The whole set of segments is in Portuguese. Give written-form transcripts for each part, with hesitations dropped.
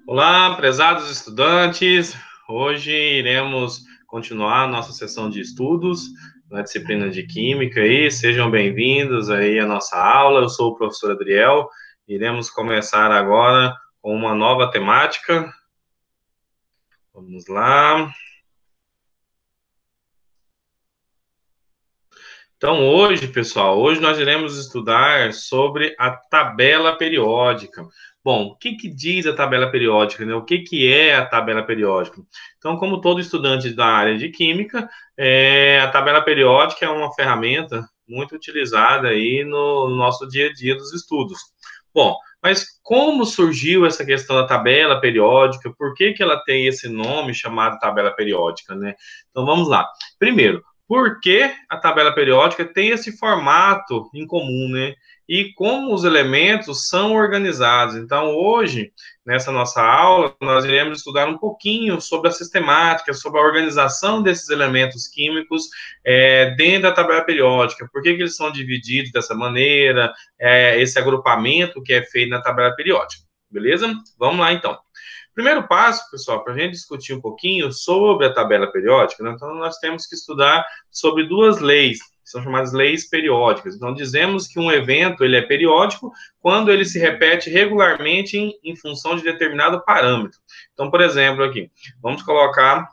Olá, prezados estudantes. Hoje iremos continuar nossa sessão de estudos na disciplina de Química aí. Sejam bem-vindos aí à nossa aula. Eu sou o professor Adriel. Iremos começar agora com uma nova temática. Vamos lá. Então, hoje, pessoal, hoje nós iremos estudar sobre a tabela periódica. Bom, o que diz a tabela periódica, né? O que é a tabela periódica? Então, como todo estudante da área de química, a tabela periódica é uma ferramenta muito utilizada aí no nosso dia a dia dos estudos. Bom, mas como surgiu essa questão da tabela periódica? Por que ela tem esse nome chamado tabela periódica, né? Então, vamos lá. Primeiro, por que a tabela periódica tem esse formato em comum, né? E como os elementos são organizados. Então, hoje, nessa nossa aula, nós iremos estudar um pouquinho sobre a sistemática, sobre a organização desses elementos químicos dentro da tabela periódica. Por que eles são divididos dessa maneira, esse agrupamento que é feito na tabela periódica. Beleza? Vamos lá, então. Primeiro passo, pessoal, para a gente discutir um pouquinho sobre a tabela periódica, né? Então nós temos que estudar sobre duas leis, que são chamadas leis periódicas. Então dizemos que um evento ele é periódico quando ele se repete regularmente em função de determinado parâmetro. Então, por exemplo, aqui, vamos colocar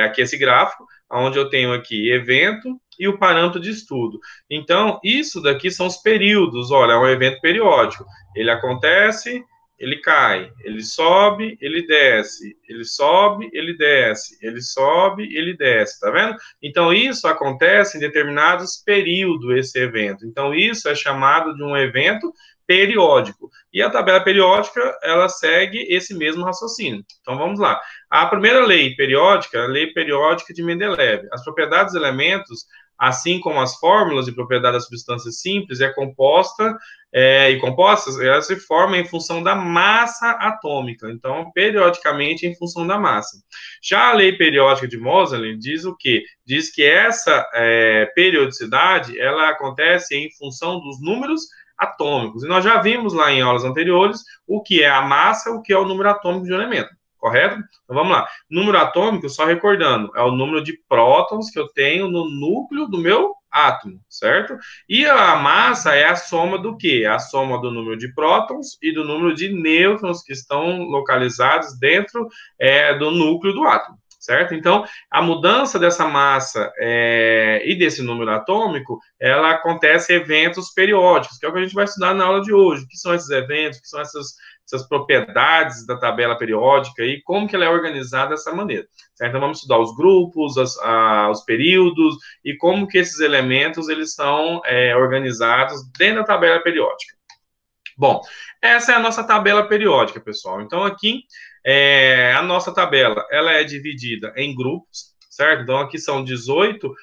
aqui esse gráfico, onde eu tenho aqui evento e o parâmetro de estudo. Então, isso daqui são os períodos. Olha, é um evento periódico. Ele acontece, ele cai, ele sobe, ele desce, ele sobe, ele desce, ele sobe, ele desce, tá vendo? Então, isso acontece em determinados períodos, esse evento. Então, isso é chamado de um evento periódico. E a tabela periódica, ela segue esse mesmo raciocínio. Então, vamos lá. A primeira lei periódica, a lei periódica de Mendeleev. As propriedades dos elementos, assim como as fórmulas de propriedade das substâncias simples, é composta e compostas, elas se formam em função da massa atômica, então, periodicamente em função da massa. Já a lei periódica de Moseley diz o quê? Diz que essa periodicidade, ela acontece em função dos números atômicos, e nós já vimos lá em aulas anteriores o que é a massa, o que é o número atômico de um elemento. Correto? Então vamos lá. Número atômico, só recordando, é o número de prótons que eu tenho no núcleo do meu átomo, certo? E a massa é a soma do quê? A soma do número de prótons e do número de nêutrons que estão localizados dentro do núcleo do átomo, certo? Então, a mudança dessa massa e desse número atômico, ela acontece em eventos periódicos, que é o que a gente vai estudar na aula de hoje. O que são esses eventos? O que são essas propriedades da tabela periódica e como que ela é organizada dessa maneira. Certo? Então, vamos estudar os grupos, os períodos e como que esses elementos eles são organizados dentro da tabela periódica. Bom, essa é a nossa tabela periódica, pessoal. Então, aqui, a nossa tabela, ela é dividida em grupos, certo? Então, aqui são 18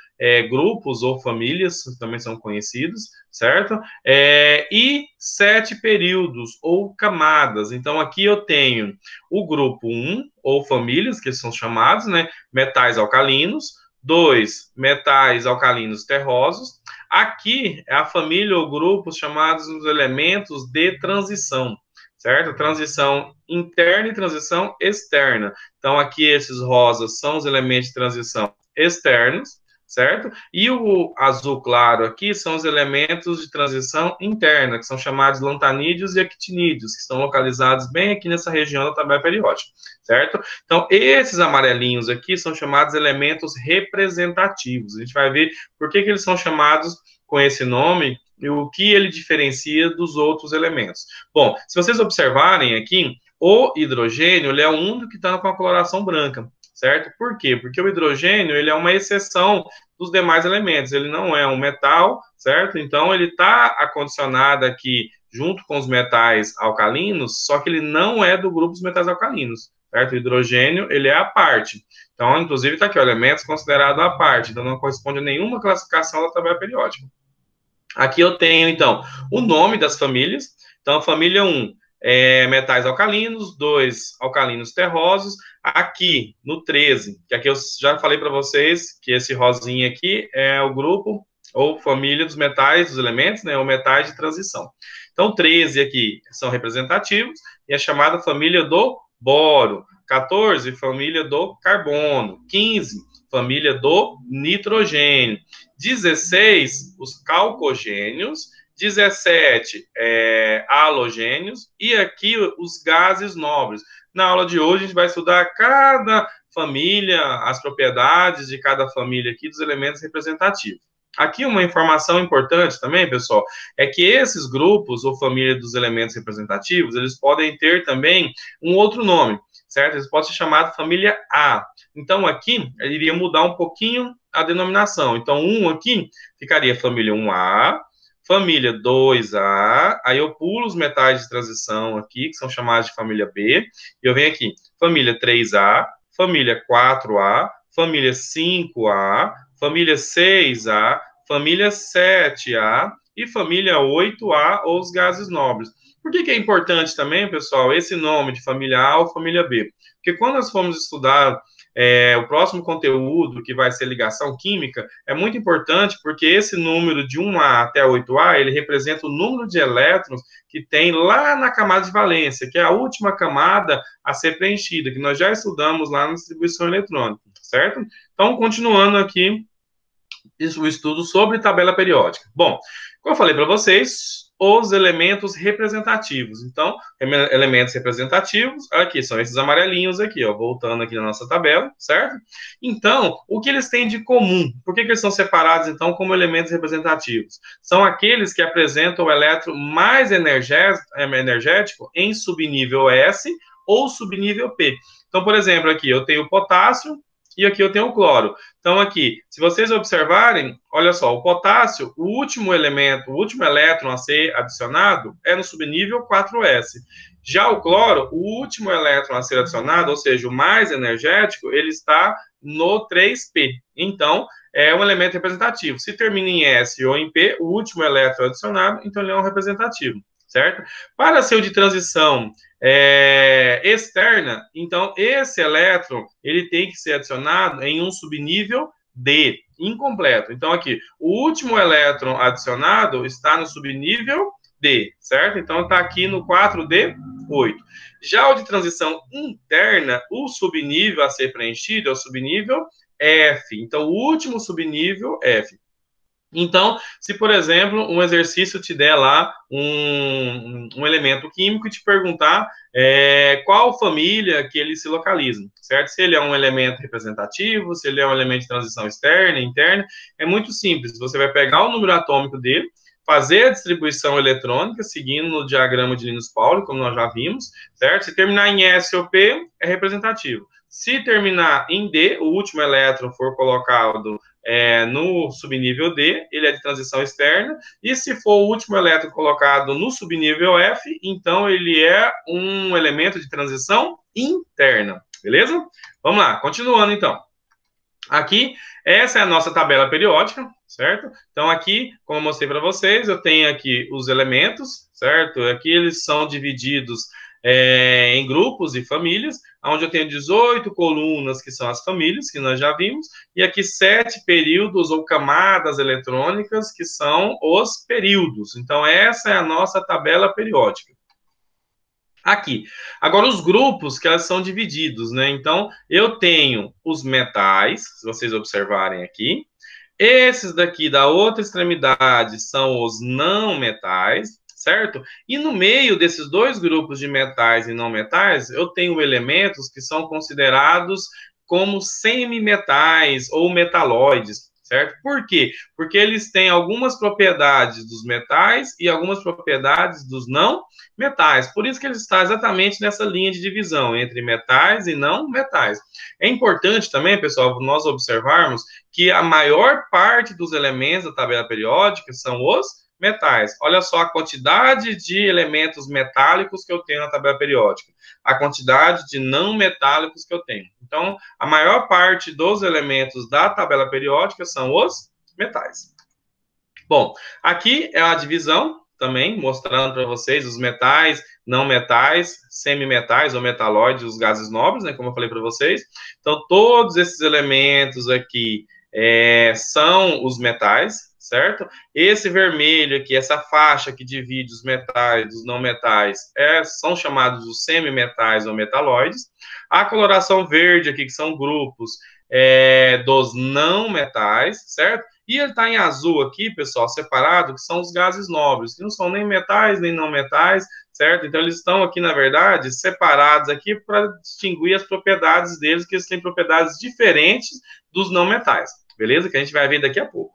grupos ou famílias, também são conhecidos, certo? E 7 períodos ou camadas. Então, aqui eu tenho o grupo 1, ou famílias, que são chamados, né? Metais alcalinos. 2, metais alcalinos terrosos. Aqui é a família ou grupos chamados os elementos de transição, certo? Transição interna e transição externa. Então, aqui esses rosas são os elementos de transição externos, certo? E o azul claro aqui são os elementos de transição interna, que são chamados lantanídeos e actinídeos, que estão localizados bem aqui nessa região da tabela periódica, certo? Então, esses amarelinhos aqui são chamados elementos representativos. A gente vai ver por que eles são chamados com esse nome e o que ele diferencia dos outros elementos. Bom, se vocês observarem aqui, o hidrogênio ele é o único que está com a coloração branca, certo? Por quê? Porque o hidrogênio ele é uma exceção dos demais elementos. Ele não é um metal, certo? Então, ele está acondicionado aqui junto com os metais alcalinos, só que ele não é do grupo dos metais alcalinos, certo? O hidrogênio, ele é a parte. Então, inclusive, está aqui, ó, elementos considerados à parte. Então, não corresponde a nenhuma classificação da tabela periódica. Aqui eu tenho, então, o nome das famílias. Então, a família 1 é metais alcalinos, 2 alcalinos terrosos. Aqui, no 13, que aqui eu já falei para vocês que esse rosinha aqui é o grupo ou família dos metais, dos elementos, né, ou metais de transição. Então, 13 aqui são representativos e é chamada família do boro. 14, família do carbono. 15, família do nitrogênio. 16, os calcogênios. 17, halogênios. E aqui os gases nobres. Na aula de hoje, a gente vai estudar cada família, as propriedades de cada família aqui dos elementos representativos. Aqui uma informação importante também, pessoal, é que esses grupos ou família dos elementos representativos, eles podem ter também um outro nome, certo? Eles podem ser chamados família A. Então, aqui, ele iria mudar um pouquinho a denominação. Então, 1 aqui ficaria família 1A, família 2A, aí eu pulo os metais de transição aqui, que são chamados de família B, e eu venho aqui, família 3A, família 4A, família 5A, família 6A, família 7A e família 8A, ou os gases nobres. Por que é importante também, pessoal, esse nome de família A ou família B? Porque quando nós formos estudar o próximo conteúdo, que vai ser ligação química, é muito importante porque esse número de 1A até 8A, ele representa o número de elétrons que tem lá na camada de valência, que é a última camada a ser preenchida, que nós já estudamos lá na distribuição eletrônica, certo? Então, continuando aqui o estudo sobre tabela periódica. Bom, como eu falei para vocês, os elementos representativos. Então, elementos representativos, aqui, são esses amarelinhos aqui, ó, voltando aqui na nossa tabela, certo? Então, o que eles têm de comum? Por que eles são separados, então, como elementos representativos? São aqueles que apresentam o elétron mais energético em subnível S ou subnível P. Então, por exemplo, aqui eu tenho o potássio, e aqui eu tenho o cloro. Então, aqui, se vocês observarem, olha só, o potássio, o último elemento, o último elétron a ser adicionado é no subnível 4s. Já o cloro, o último elétron a ser adicionado, ou seja, o mais energético, ele está no 3p. Então, é um elemento representativo. Se termina em S ou em P, o último elétron adicionado, então ele é um representativo, certo? Para ser o de transição externa, então esse elétron ele tem que ser adicionado em um subnível D, incompleto. Então aqui, o último elétron adicionado está no subnível D, certo? Então está aqui no 4D8. Já o de transição interna, o subnível a ser preenchido é o subnível F. Então o último subnível F. Então, se, por exemplo, um exercício te der lá um elemento químico e te perguntar qual família que ele se localiza, certo? Se ele é um elemento representativo, se ele é um elemento de transição externa, interna, é muito simples. Você vai pegar o número atômico dele, fazer a distribuição eletrônica, seguindo no diagrama de Linus-Pauling, como nós já vimos, certo? Se terminar em S ou P, é representativo. Se terminar em D, o último elétron for colocado no subnível D, ele é de transição externa, e se for o último elétron colocado no subnível F, então ele é um elemento de transição interna, beleza? Vamos lá, continuando então. Aqui, essa é a nossa tabela periódica, certo? Então aqui, como eu mostrei para vocês, eu tenho aqui os elementos, certo? Aqui eles são divididos em grupos e famílias, onde eu tenho 18 colunas, que são as famílias, que nós já vimos, e aqui 7 períodos ou camadas eletrônicas, que são os períodos. Então, essa é a nossa tabela periódica. Aqui. Agora, os grupos, que elas são divididos, né? Então, eu tenho os metais, se vocês observarem aqui. Esses daqui da outra extremidade são os não metais, certo? E no meio desses dois grupos de metais e não metais, eu tenho elementos que são considerados como semimetais ou metalóides, certo? Por quê? Porque eles têm algumas propriedades dos metais e algumas propriedades dos não metais. Por isso que ele está exatamente nessa linha de divisão entre metais e não metais. É importante também, pessoal, nós observarmos que a maior parte dos elementos da tabela periódica são os metais. Olha só a quantidade de elementos metálicos que eu tenho na tabela periódica, a quantidade de não metálicos que eu tenho. Então, a maior parte dos elementos da tabela periódica são os metais. Bom, aqui é a divisão também, mostrando para vocês os metais, não metais, semimetais ou metalóides, os gases nobres, né, como eu falei para vocês. Então, todos esses elementos aqui são os metais, certo? Esse vermelho aqui, essa faixa que divide os metais dos não metais, são chamados os semimetais ou metalóides. A coloração verde aqui, que são grupos dos não metais, certo? E ele está em azul aqui, pessoal, separado, que são os gases nobres, que não são nem metais, nem não metais, certo? Então, eles estão aqui, na verdade, separados aqui para distinguir as propriedades deles, que eles têm propriedades diferentes dos não metais, beleza? Que a gente vai ver daqui a pouco.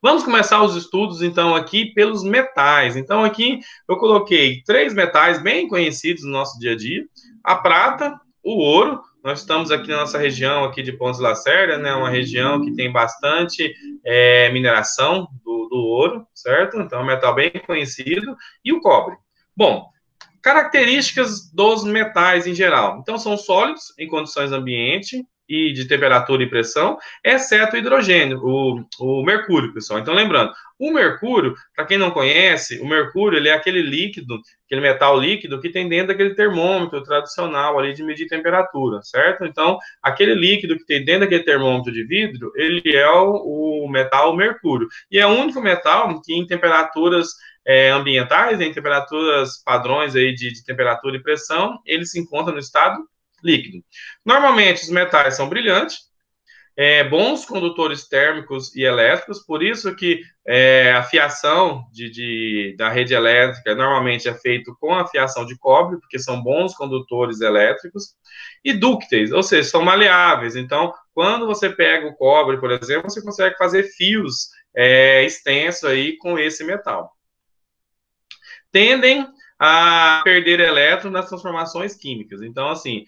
Vamos começar os estudos, então, aqui pelos metais. Então, aqui eu coloquei 3 metais bem conhecidos no nosso dia a dia. A prata, o ouro. Nós estamos aqui na nossa região aqui de Pontes Lacerda, né? Uma região que tem bastante mineração do ouro, certo? Então, é um metal bem conhecido. E o cobre. Bom, características dos metais em geral. Então, são sólidos em condições ambiente e de temperatura e pressão, exceto o hidrogênio, o mercúrio, pessoal. Então, lembrando, o mercúrio, para quem não conhece, o mercúrio ele é aquele líquido, aquele metal líquido que tem dentro daquele termômetro tradicional ali de medir temperatura, certo? Então, aquele líquido que tem dentro daquele termômetro de vidro, ele é o metal mercúrio. E é o único metal que em temperaturas ambientais, em temperaturas padrões aí de temperatura e pressão, ele se encontra no estado líquido. Normalmente, os metais são brilhantes, bons condutores térmicos e elétricos, por isso que a fiação da rede elétrica normalmente é feito com a fiação de cobre, porque são bons condutores elétricos, e dúcteis, ou seja, são maleáveis. Então, quando você pega o cobre, por exemplo, você consegue fazer fios extensos aí com esse metal. Tendem a perder elétrons nas transformações químicas. Então, assim,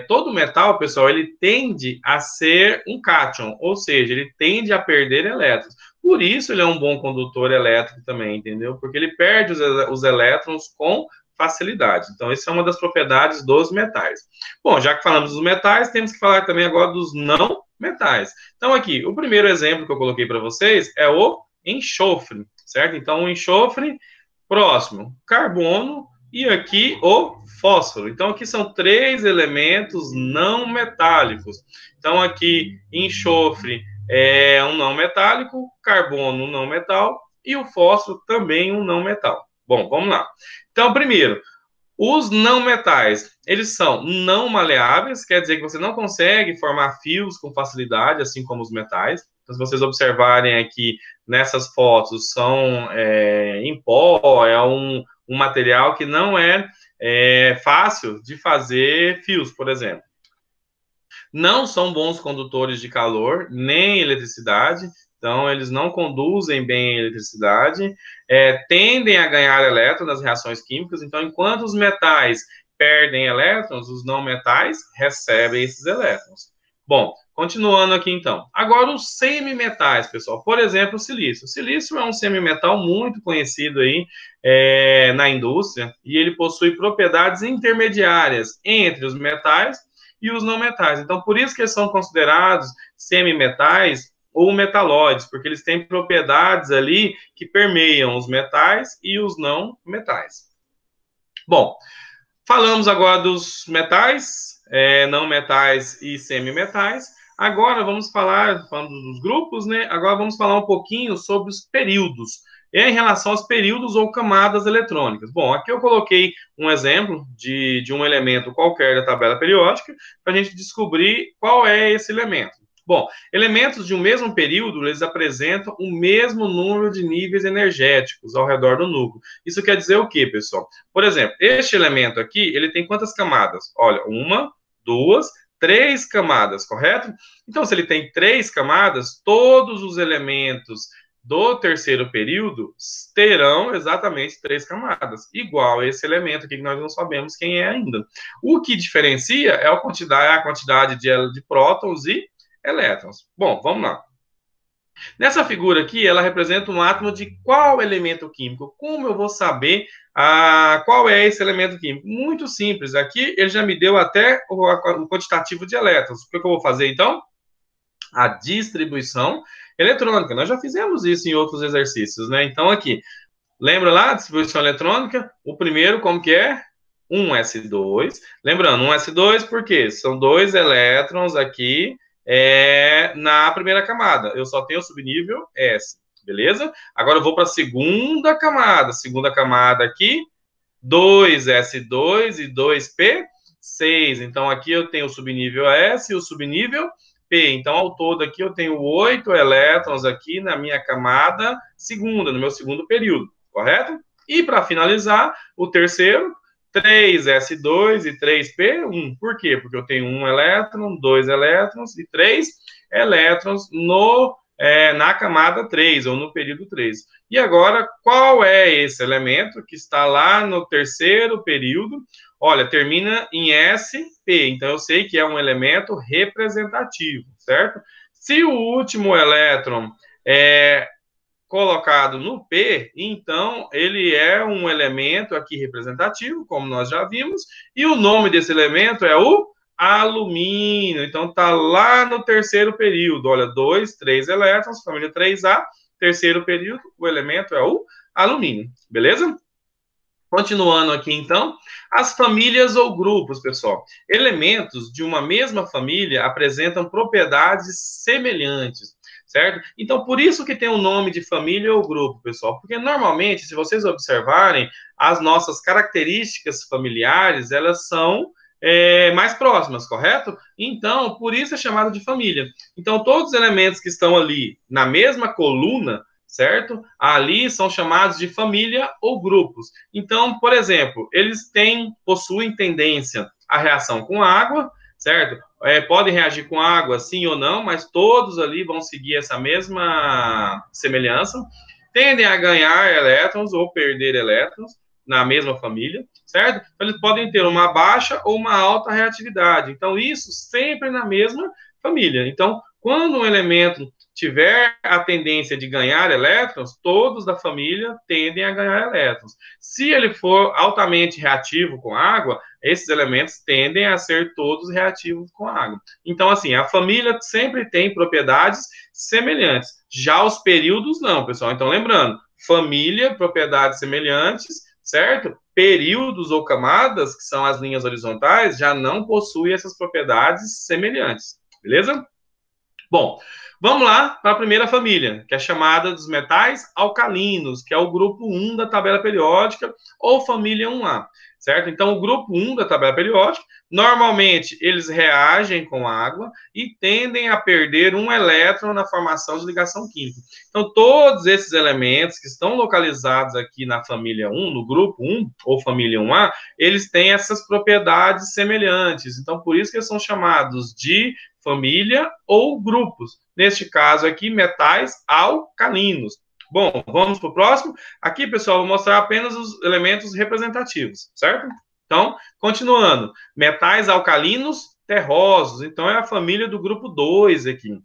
todo metal, pessoal, ele tende a ser um cátion, ou seja, ele tende a perder elétrons. Por isso ele é um bom condutor elétrico também, entendeu? Porque ele perde os elétrons com facilidade. Então, essa é uma das propriedades dos metais. Bom, já que falamos dos metais, temos que falar também agora dos não metais. Então, aqui, o primeiro exemplo que eu coloquei para vocês é o enxofre, certo? Então, o enxofre, próximo, carbono, e aqui o fósforo. Então, aqui são 3 elementos não metálicos. Então, aqui, enxofre é um não metálico, carbono um não metal, e o fósforo também um não metal. Bom, vamos lá. Então, primeiro, os não metais, eles são não maleáveis, quer dizer que você não consegue formar fios com facilidade, assim como os metais. Então, se vocês observarem aqui nessas fotos, são em pó, é um material que não é fácil de fazer fios, por exemplo. Não são bons condutores de calor, nem eletricidade, então eles não conduzem bem a eletricidade, tendem a ganhar elétrons nas reações químicas, então enquanto os metais perdem elétrons, os não metais recebem esses elétrons. Bom, continuando aqui então. Agora os semimetais, pessoal. Por exemplo, o silício. O silício é um semimetal muito conhecido aí na indústria e ele possui propriedades intermediárias entre os metais e os não metais. Então, por isso que eles são considerados semimetais ou metalóides, porque eles têm propriedades ali que permeiam os metais e os não metais. Bom, falamos agora dos metais, não metais e semimetais. Agora vamos falar, falando dos grupos, né? Agora vamos falar um pouquinho sobre os períodos, em relação aos períodos ou camadas eletrônicas. Bom, aqui eu coloquei um exemplo de um elemento qualquer da tabela periódica, para a gente descobrir qual é esse elemento. Bom, elementos de um mesmo período, eles apresentam o mesmo número de níveis energéticos ao redor do núcleo. Isso quer dizer o quê, pessoal? Por exemplo, este elemento aqui, ele tem quantas camadas? Olha, 1, 2, 3 camadas, correto? Então, se ele tem 3 camadas, todos os elementos do terceiro período terão exatamente 3 camadas, igual a esse elemento aqui que nós não sabemos quem é ainda. O que diferencia é a quantidade de prótons e elétrons. Bom, vamos lá. Nessa figura aqui, ela representa um átomo de qual elemento químico? Como eu vou saber qual é esse elemento químico? Muito simples. Aqui ele já me deu até o quantitativo de elétrons. O que eu vou fazer, então? A distribuição eletrônica. Nós já fizemos isso em outros exercícios, né? Então, aqui, lembra lá a distribuição eletrônica? O primeiro, como que é? 1s2. Lembrando, 1s2 por quê? São 2 elétrons aqui na primeira camada. Eu só tenho o subnível S, beleza? Agora eu vou para a segunda camada. Segunda camada aqui, 2S2 e 2P6. Então, aqui eu tenho o subnível S e o subnível P. Então, ao todo aqui eu tenho 8 elétrons aqui na minha camada segunda, no meu segundo período, correto? E para finalizar, o terceiro, 3S2 e 3P1. Por quê? Porque eu tenho um elétron, dois elétrons e três elétrons na camada 3, ou no período 3. E agora, qual é esse elemento que está lá no terceiro período? Olha, termina em SP, então eu sei que é um elemento representativo, certo? Se o último elétron é colocado no P, então ele é um elemento aqui representativo, como nós já vimos, e o nome desse elemento é o alumínio. Então está lá no terceiro período. Olha, 2, 3 elétrons, família 3A, terceiro período, o elemento é o alumínio, beleza? Continuando aqui, então, as famílias ou grupos, pessoal. Elementos de uma mesma família apresentam propriedades semelhantes, certo? Então, por isso que tem o nome de família ou grupo, pessoal, porque normalmente, se vocês observarem, as nossas características familiares, elas são mais próximas, correto? Então, por isso é chamado de família. Então, todos os elementos que estão ali na mesma coluna, certo? Ali são chamados de família ou grupos. Então, por exemplo, eles possuem tendência à reação com água, certo? Podem reagir com água, sim ou não, mas todos ali vão seguir essa mesma semelhança. Tendem a ganhar elétrons ou perder elétrons na mesma família, certo? Então, eles podem ter uma baixa ou uma alta reatividade. Então, isso sempre na mesma família. Então, quando um elemento tiver a tendência de ganhar elétrons, todos da família tendem a ganhar elétrons. Se ele for altamente reativo com água, esses elementos tendem a ser todos reativos com água. Então, assim, a família sempre tem propriedades semelhantes. Já os períodos não, pessoal. Então, lembrando, família, propriedades semelhantes, certo? Períodos ou camadas, que são as linhas horizontais, já não possuem essas propriedades semelhantes. Beleza? Bom, vamos lá para a primeira família, que é chamada dos metais alcalinos, que é o grupo 1 da tabela periódica, ou família 1A, certo? Então, o grupo 1 da tabela periódica, normalmente eles reagem com água e tendem a perder um elétron na formação de ligação química. Então, todos esses elementos que estão localizados aqui na família 1, no grupo 1, ou família 1A, eles têm essas propriedades semelhantes. Então, por isso que eles são chamados de família ou grupos. Neste caso aqui, metais alcalinos. Bom, vamos para o próximo. Aqui, pessoal, vou mostrar apenas os elementos representativos, certo? Então, continuando. Metais alcalinos terrosos. Então, é a família do grupo 2 aqui.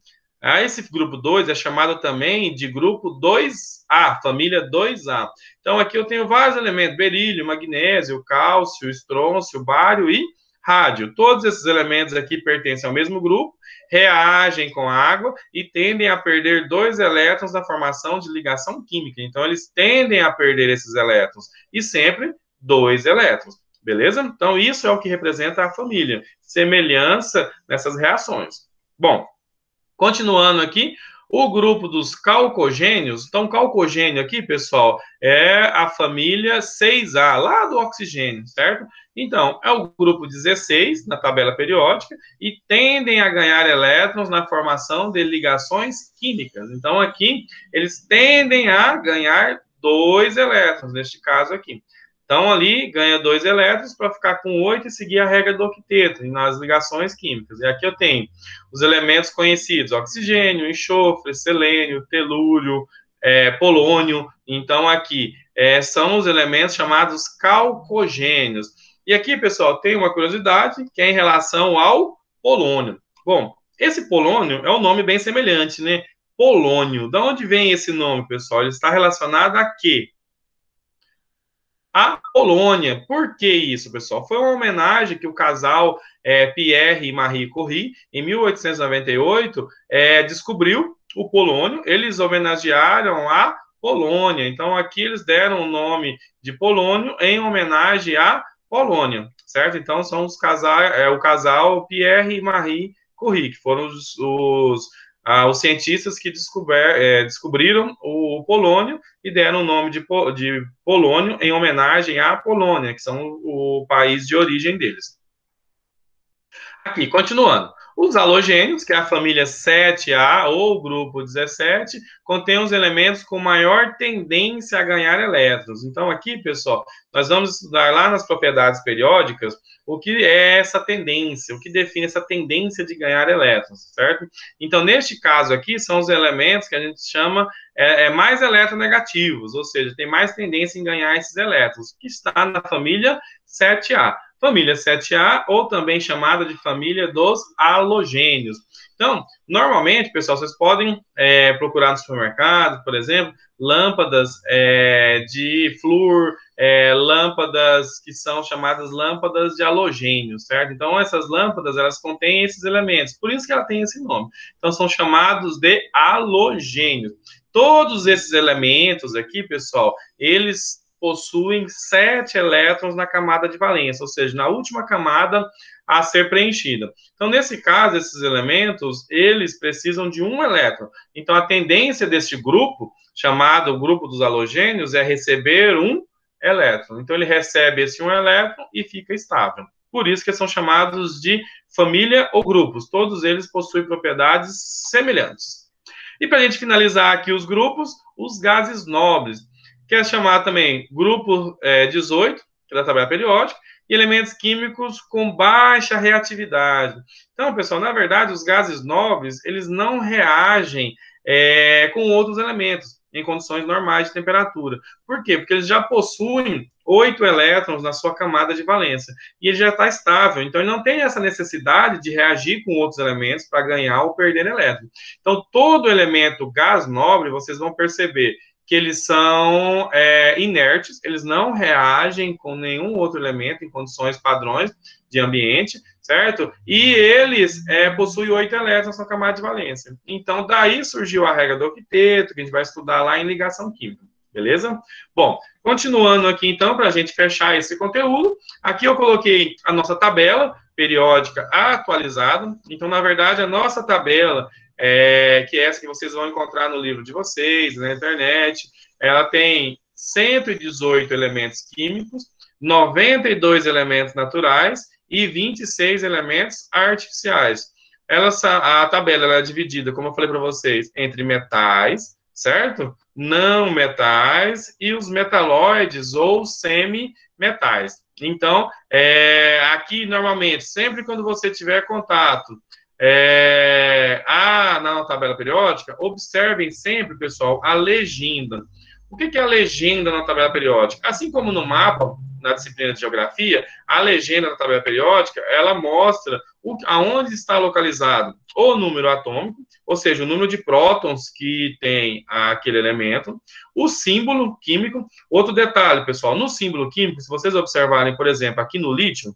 Esse grupo 2 é chamado também de grupo 2A, família 2A. Então, aqui eu tenho vários elementos: berílio, magnésio, cálcio, estrôncio, bário e rádio. Todos esses elementos aqui pertencem ao mesmo grupo, reagem com água e tendem a perder 2 elétrons na formação de ligação química. Então, eles tendem a perder esses elétrons e sempre 2 elétrons. Beleza? Então, isso é o que representa a família. Semelhança nessas reações. Bom, continuando aqui, o grupo dos calcogênios. Então, calcogênio aqui, pessoal, é a família 6A, lá do oxigênio, certo? Então, é o grupo 16 na tabela periódica e tendem a ganhar elétrons na formação de ligações químicas. Então, aqui, eles tendem a ganhar 2 elétrons, neste caso aqui. Então, ali, ganha 2 elétrons para ficar com 8 e seguir a regra do octeto nas ligações químicas. E aqui eu tenho os elementos conhecidos: oxigênio, enxofre, selênio, telúrio, polônio. Então, aqui são os elementos chamados calcogênios. E aqui, pessoal, tem uma curiosidade, que é em relação ao polônio. Bom, esse polônio é um nome bem semelhante, né? Polônio. De onde vem esse nome, pessoal? Ele está relacionado a quê? A Polônia. Por que isso, pessoal? Foi uma homenagem que o casal Pierre e Marie Curie, em 1898, descobriu o polônio. Eles homenagearam a Polônia. Então, aqui eles deram o nome de polônio em homenagem à Polônia, certo? Então, são o casal Pierre e Marie Curie, que foram os cientistas que descobriram o polônio e deram o nome de polônio em homenagem à Polônia, que são o país de origem deles. Aqui, continuando. Os halogênios, que é a família 7A ou grupo 17, contém os elementos com maior tendência a ganhar elétrons. Então, aqui, pessoal, nós vamos estudar lá nas propriedades periódicas o que é essa tendência, o que define essa tendência de ganhar elétrons, certo? Então, neste caso aqui, são os elementos que a gente chama mais eletronegativos, ou seja, tem mais tendência em ganhar esses elétrons, que está na família 7A. Família 7A, ou também chamada de família dos halogênios. Então, normalmente, pessoal, vocês podem procurar no supermercado, por exemplo, lâmpadas de flúor, lâmpadas que são chamadas lâmpadas de halogênio, certo? Então, essas lâmpadas, elas contêm esses elementos, por isso que ela tem esse nome. Então, são chamados de halogênios. Todos esses elementos aqui, pessoal, eles possuem 7 elétrons na camada de valência, ou seja, na última camada a ser preenchida. Então, nesse caso, esses elementos, eles precisam de um elétron. Então, a tendência deste grupo, chamado grupo dos halogênios, é receber um elétron. Então, ele recebe esse um elétron e fica estável. Por isso que são chamados de família ou grupos. Todos eles possuem propriedades semelhantes. E para a gente finalizar aqui os grupos, os gases nobres, que é chamado também grupo 18, que é da tabela periódica, e elementos químicos com baixa reatividade. Então, pessoal, na verdade, os gases nobres, eles não reagem com outros elementos em condições normais de temperatura. Por quê? Porque eles já possuem 8 elétrons na sua camada de valência, e ele já está estável, então ele não tem essa necessidade de reagir com outros elementos para ganhar ou perder elétrons. Então, todo elemento gás nobre, vocês vão perceber que eles são inertes, eles não reagem com nenhum outro elemento em condições padrões de ambiente, certo? E eles possuem 8 elétrons na camada de valência. Então, daí surgiu a regra do octeto, que a gente vai estudar lá em ligação química, beleza? Bom, continuando aqui, então, para a gente fechar esse conteúdo, aqui eu coloquei a nossa tabela periódica atualizada. Então, na verdade, a nossa tabela que é essa que vocês vão encontrar no livro de vocês, na internet. Ela tem 118 elementos químicos, 92 elementos naturais e 26 elementos artificiais. A tabela é dividida, como eu falei para vocês, entre metais, certo? Não metais e os metalóides ou semimetais. Então, aqui, normalmente, sempre quando você tiver contato na tabela periódica, observem sempre, pessoal, a legenda. O que é a legenda na tabela periódica? Assim como no mapa, na disciplina de geografia, a legenda da tabela periódica, ela mostra aonde está localizado o número atômico, ou seja, o número de prótons que tem aquele elemento, o símbolo químico. Outro detalhe, pessoal, no símbolo químico, se vocês observarem, por exemplo, aqui no lítio,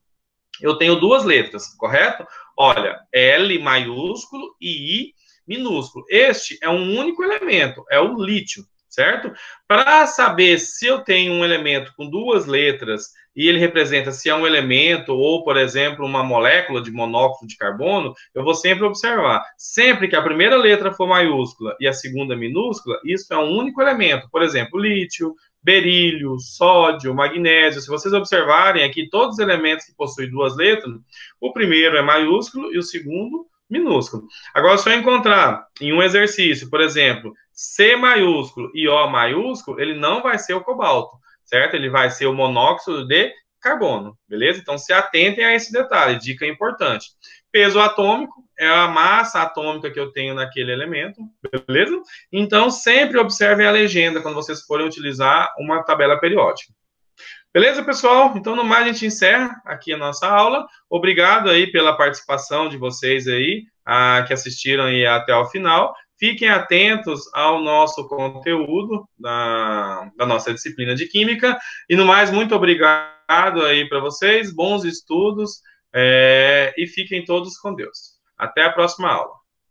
eu tenho duas letras, correto? Olha, L maiúsculo e I minúsculo. Este é um único elemento, é o lítio, certo? Para saber se eu tenho um elemento com duas letras e ele representa se é um elemento ou, por exemplo, uma molécula de monóxido de carbono, eu vou sempre observar. Sempre que a primeira letra for maiúscula e a segunda minúscula, isso é um único elemento. Por exemplo, lítio, berílio, sódio, magnésio. Se vocês observarem aqui todos os elementos que possuem duas letras, o primeiro é maiúsculo e o segundo minúsculo. Agora, se eu encontrar em um exercício, por exemplo, C maiúsculo e O maiúsculo, ele não vai ser o cobalto, certo? Ele vai ser o monóxido de carbono, beleza? Então, se atentem a esse detalhe, dica importante. Peso atômico é a massa atômica que eu tenho naquele elemento, beleza? Então, sempre observem a legenda quando vocês forem utilizar uma tabela periódica. Beleza, pessoal? Então, no mais, a gente encerra aqui a nossa aula. Obrigado aí pela participação de vocês aí, que assistiram aí até o final. Fiquem atentos ao nosso conteúdo da nossa disciplina de Química. E, no mais, muito obrigado aí para vocês. Bons estudos e fiquem todos com Deus. Até a próxima aula.